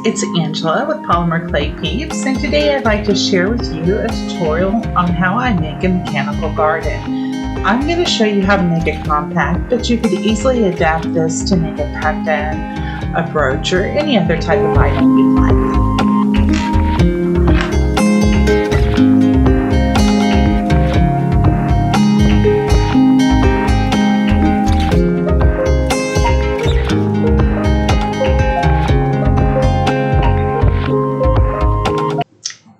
it's Angela with Polymer Clay Peeps, and today I'd like to share with you a tutorial on how I make a mechanical garden. I'm going to show you how to make it compact, but you could easily adapt this to make a pendant, a brooch, or any other type of item you'd like.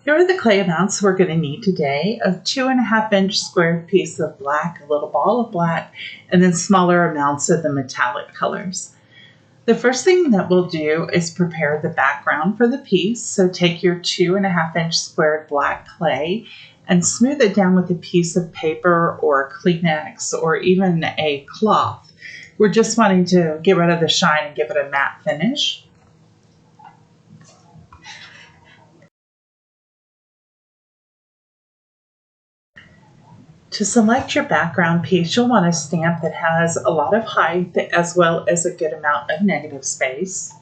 Here are the clay amounts we're going to need today: a 2.5-inch square piece of black, a little ball of black, and then smaller amounts of the metallic colors. The first thing that we'll do is prepare the background for the piece. So take your 2.5-inch squared black clay and smooth it down with a piece of paper or Kleenex or even a cloth. We're just wanting to get rid of the shine and give it a matte finish. To select your background piece, you'll want a stamp that has a lot of height as well as a good amount of negative space.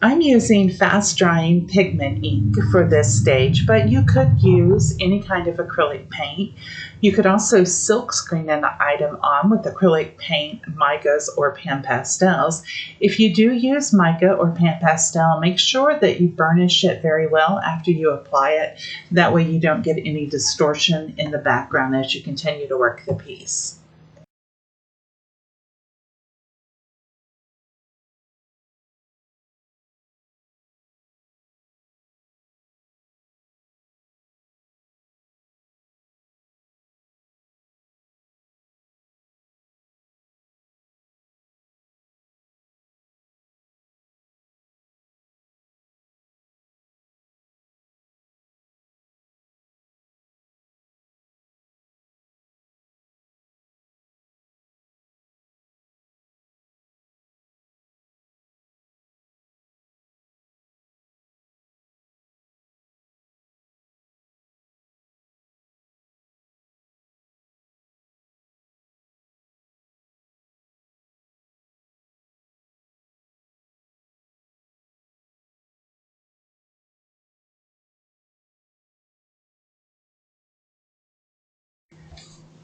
I'm using fast drying pigment ink for this stage, but you could use any kind of acrylic paint. You could also silk screen an item on with acrylic paint, micas, or pan pastels. If you do use mica or pan pastel, make sure that you burnish it very well after you apply it. That way you don't get any distortion in the background as you continue to work the piece.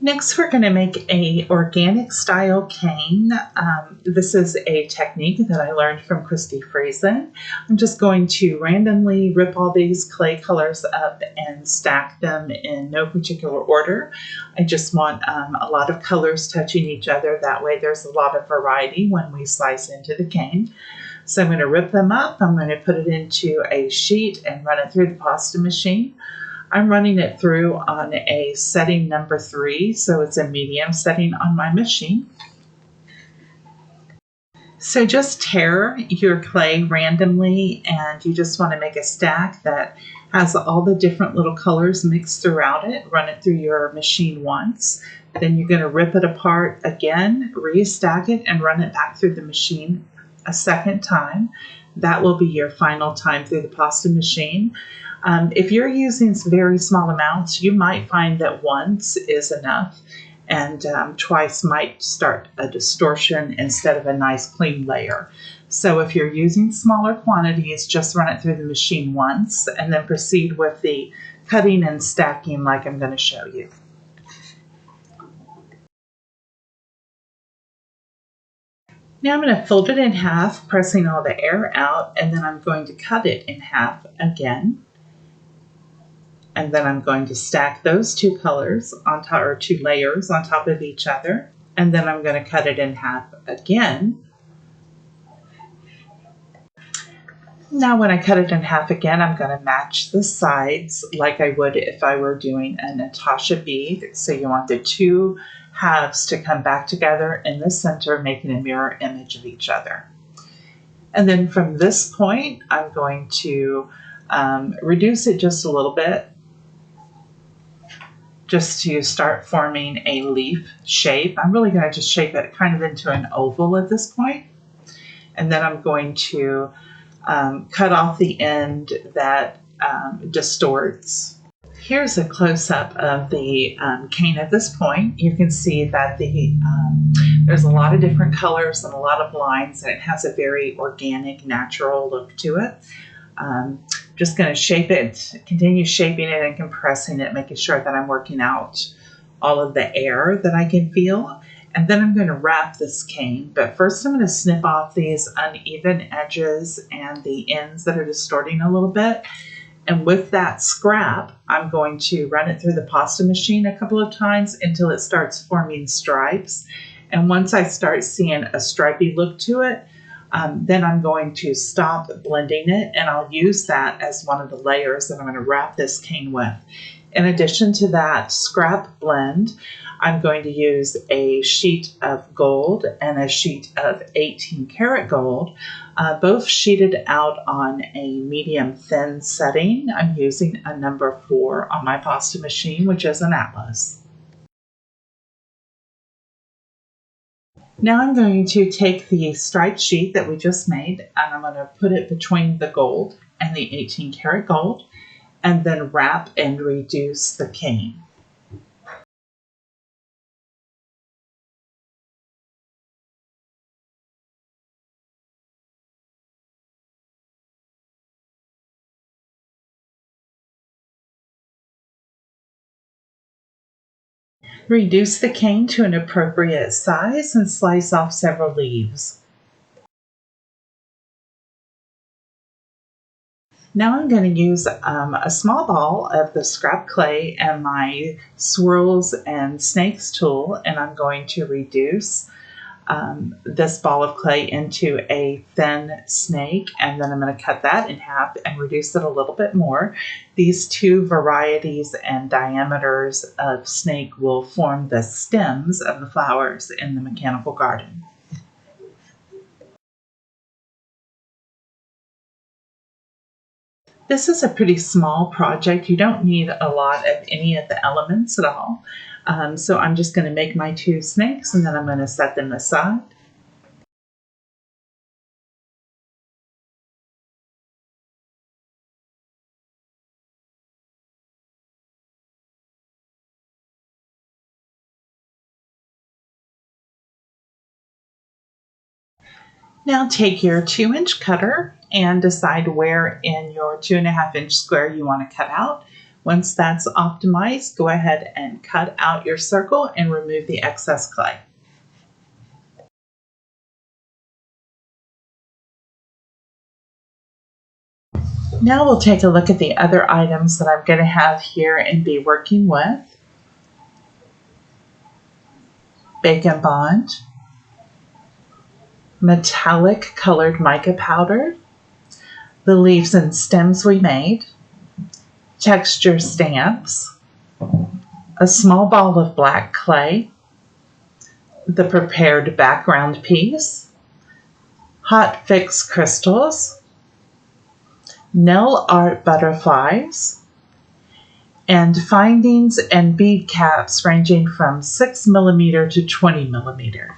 Next, we're going to make a organic style cane. This is a technique that I learned from Christy Friesen. I'm just going to randomly rip all these clay colors up and stack them in no particular order. I just want a lot of colors touching each other. That way there's a lot of variety when we slice into the cane. So I'm going to rip them up. I'm going to put it into a sheet and run it through the pasta machine. I'm running it through on a setting number 3, so it's a medium setting on my machine. So just tear your clay randomly, and you just want to make a stack that has all the different little colors mixed throughout it. Run it through your machine once. Then you're going to rip it apart again, restack it, and run it back through the machine a second time. That will be your final time through the pasta machine. If you're using very small amounts, you might find that once is enough, and twice might start a distortion instead of a nice clean layer. So if you're using smaller quantities, just run it through the machine once and then proceed with the cutting and stacking like I'm going to show you. Now I'm going to fold it in half, pressing all the air out, and then I'm going to cut it in half again. And then I'm going to stack those two colors on top, or two layers on top of each other. And then I'm going to cut it in half again. Now when I cut it in half again, I'm going to match the sides like I would if I were doing a Natasha bead. So you want the two halves to come back together in the center, making a mirror image of each other. And then from this point, I'm going to reduce it just a little bit, just to start forming a leaf shape. I'm really going to just shape it kind of into an oval at this point. And then I'm going to cut off the end that distorts. Here's a close-up of the cane at this point. You can see that there's a lot of different colors and a lot of lines, and it has a very organic, natural look to it. Just going to shape it, continue shaping it and compressing it, making sure that I'm working out all of the air that I can feel. And then I'm going to wrap this cane. But first I'm going to snip off these uneven edges and the ends that are distorting a little bit. And with that scrap, I'm going to run it through the pasta machine a couple of times until it starts forming stripes. And once I start seeing a stripy look to it, then I'm going to stop blending it, and I'll use that as one of the layers that I'm going to wrap this cane with. In addition to that scrap blend, I'm going to use a sheet of gold and a sheet of 18 karat gold, both sheeted out on a medium thin setting. I'm using a number 4 on my pasta machine, which is an Atlas. Now I'm going to take the striped sheet that we just made, and I'm going to put it between the gold and the 18 karat gold, and then wrap and reduce the cane. Reduce the cane to an appropriate size and slice off several leaves. Now I'm going to use a small ball of the scrap clay and my swirls and snakes tool, and I'm going to reduce this ball of clay into a thin snake, and then I'm going to cut that in half and reduce it a little bit more. These two varieties and diameters of snake will form the stems of the flowers in the mechanical garden. This is a pretty small project. You don't need a lot of any of the elements at all. So I'm just going to make my 2 snakes, and then I'm going to set them aside. Now take your 2-inch cutter and decide where in your 2.5-inch square you want to cut out. Once that's optimized, go ahead and cut out your circle and remove the excess clay. Now we'll take a look at the other items that I'm going to have here and be working with. Bacon Bond, metallic colored mica powder, the leaves and stems we made, texture stamps, a small ball of black clay, the prepared background piece, hot fix crystals, nail art butterflies, and findings and bead caps ranging from 6mm to 20mm.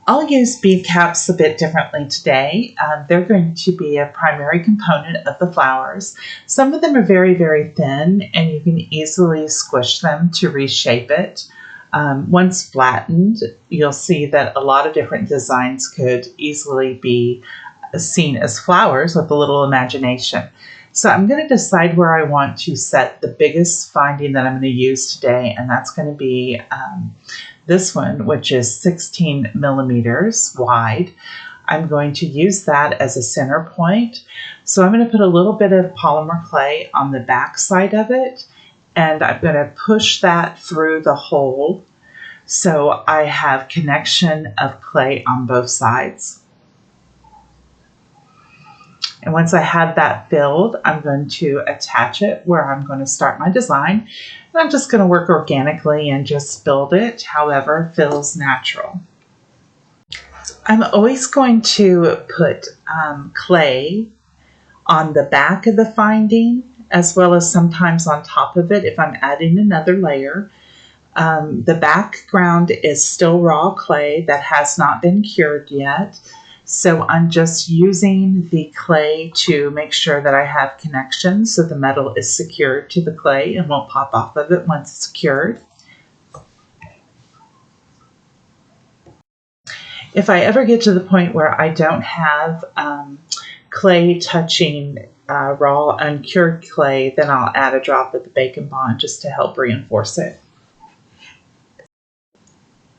I'll use bead caps a bit differently today. They're going to be a primary component of the flowers. Some of them are very, very thin, and you can easily squish them to reshape it. Once flattened, you'll see that a lot of different designs could easily be seen as flowers with a little imagination. So I'm going to decide where I want to set the biggest finding that I'm going to use today, and that's going to be this one, which is 16 millimeters wide. I'm going to use that as a center point. So I'm going to put a little bit of polymer clay on the back side of it, and I'm going to push that through the hole so I have connection of clay on both sides. And once I have that filled, I'm going to attach it where I'm going to start my design. And I'm just going to work organically and just build it however feels natural. I'm always going to put clay on the back of the finding as well as sometimes on top of it if I'm adding another layer. The background is still raw clay that has not been cured yet. So I'm just using the clay to make sure that I have connection so the metal is secured to the clay and won't pop off of it once it's cured. If I ever get to the point where I don't have clay touching raw uncured clay, then I'll add a drop of the bacon bond just to help reinforce it.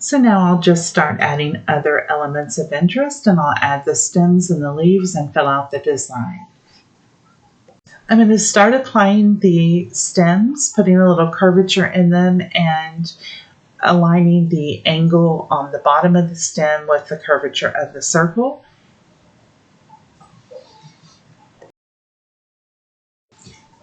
So now I'll just start adding other elements of interest, and I'll add the stems and the leaves and fill out the design. I'm going to start applying the stems, putting a little curvature in them and aligning the angle on the bottom of the stem with the curvature of the circle.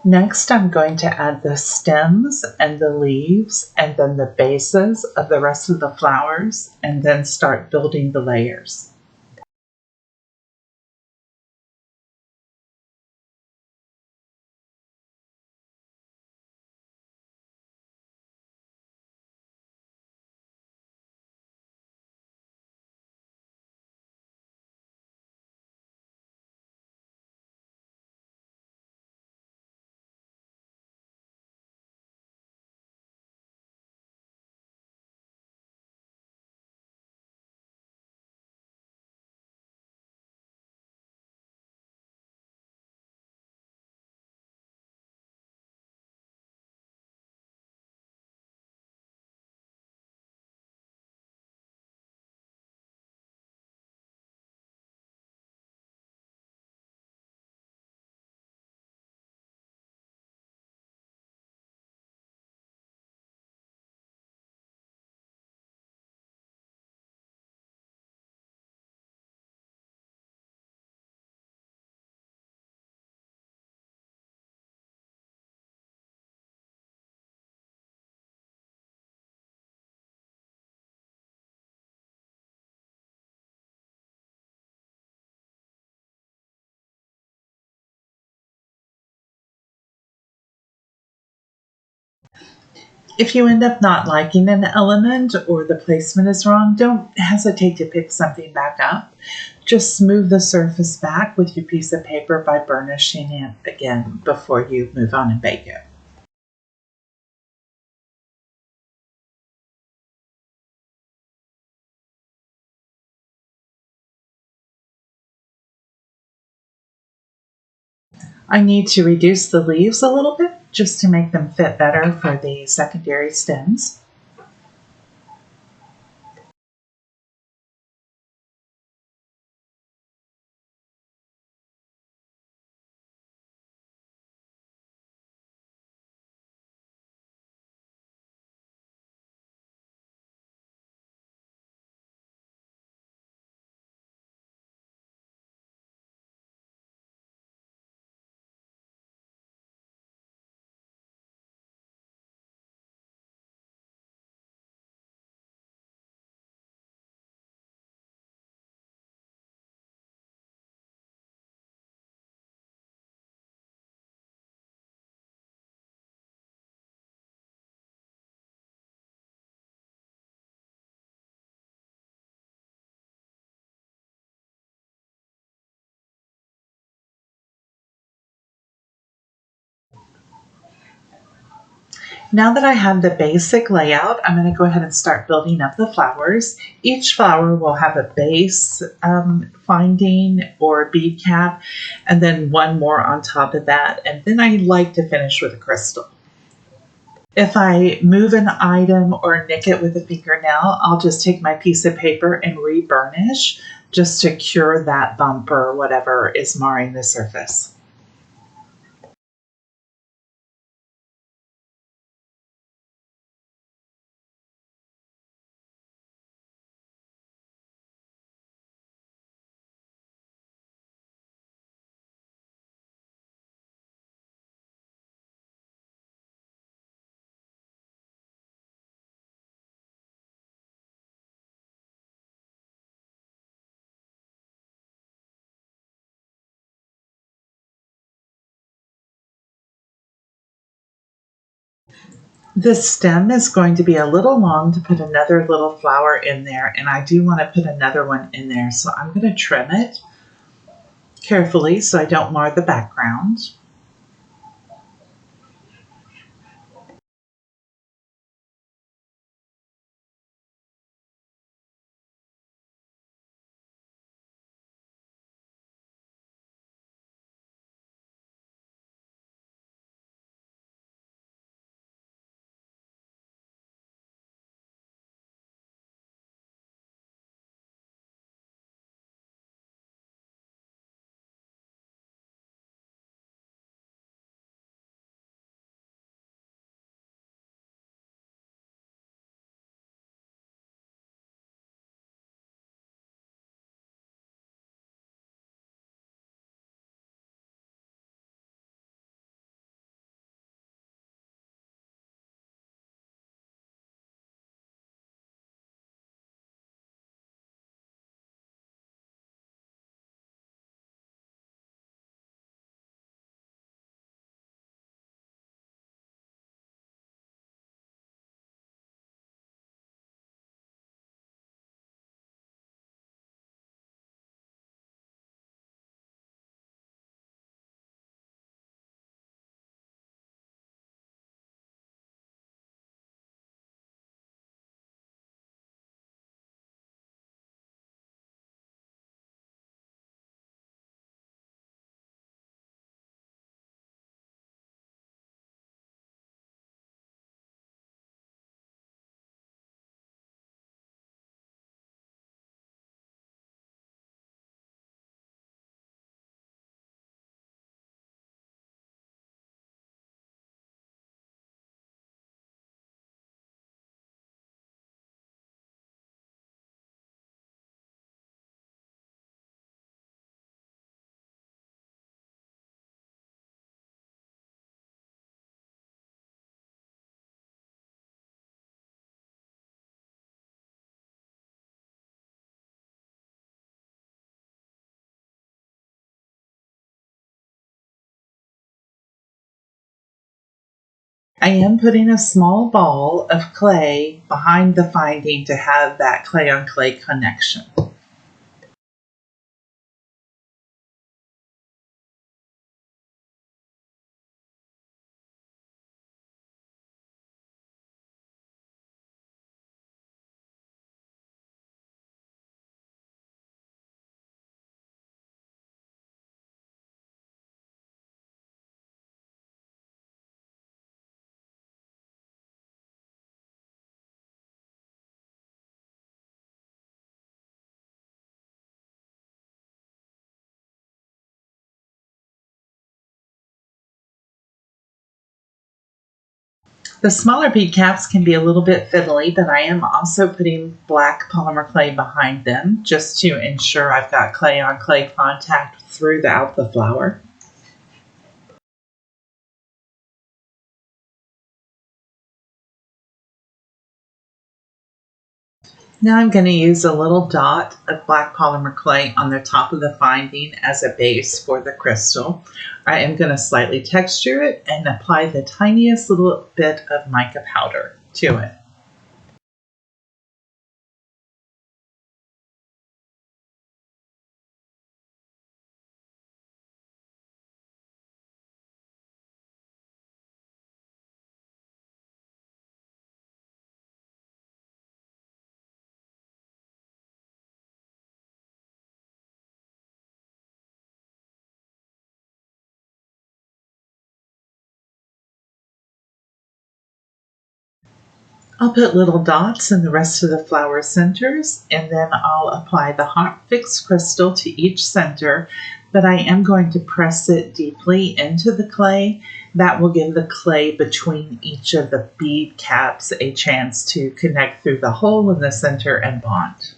Next, I'm going to add the stems and the leaves and then the bases of the rest of the flowers and then start building the layers. If you end up not liking an element or the placement is wrong, don't hesitate to pick something back up. Just smooth the surface back with your piece of paper by burnishing it again before you move on and bake it. I need to reduce the leaves a little bit just to make them fit better for the secondary stems. Now that I have the basic layout, I'm going to go ahead and start building up the flowers. Each flower will have a base finding or bead cap, and then one more on top of that. And then I like to finish with a crystal. If I move an item or nick it with a fingernail, I'll just take my piece of paper and reburnish just to cure that bump or whatever is marring the surface. This stem is going to be a little long to put another little flower in there, and I do want to put another one in there, so I'm going to trim it carefully so I don't mar the background. I am putting a small ball of clay behind the finding to have that clay on clay connection. The smaller bead caps can be a little bit fiddly, but I am also putting black polymer clay behind them just to ensure I've got clay on clay contact throughout the flower. Now I'm going to use a little dot of black polymer clay on the top of the finding as a base for the crystal. I am going to slightly texture it and apply the tiniest little bit of mica powder to it. I'll put little dots in the rest of the flower centers, and then I'll apply the hot fix crystal to each center, but I am going to press it deeply into the clay. That will give the clay between each of the bead caps a chance to connect through the hole in the center and bond.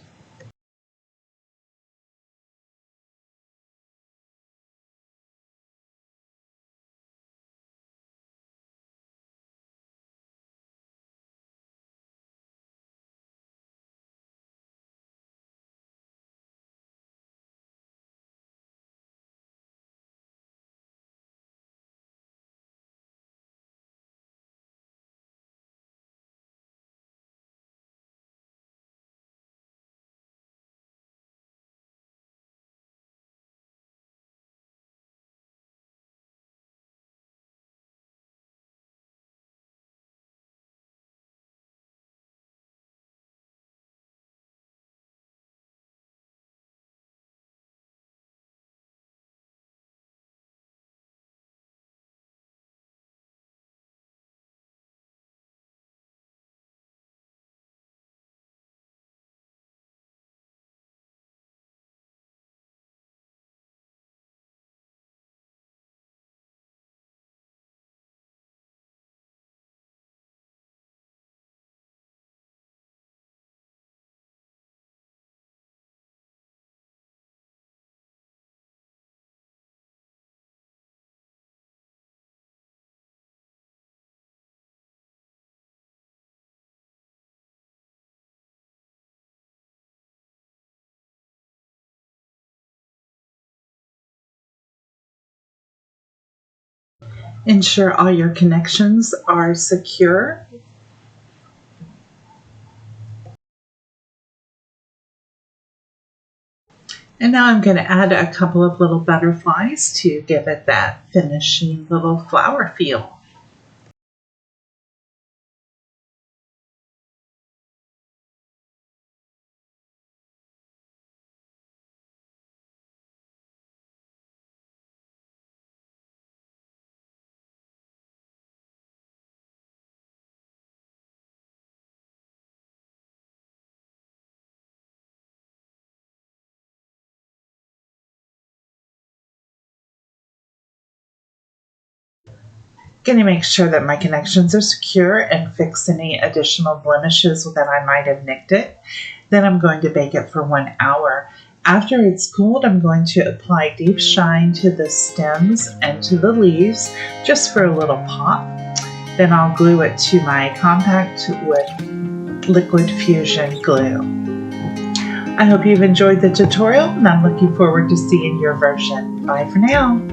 Ensure all your connections are secure. And now I'm going to add a couple of little butterflies to give it that finishing little flower feel. Going to make sure that my connections are secure and fix any additional blemishes that I might have nicked it. Then I'm going to bake it for 1 hour. After it's cooled, I'm going to apply deep shine to the stems and to the leaves just for a little pop. Then I'll glue it to my compact with liquid fusion glue. I hope you've enjoyed the tutorial, and I'm looking forward to seeing your version. Bye for now.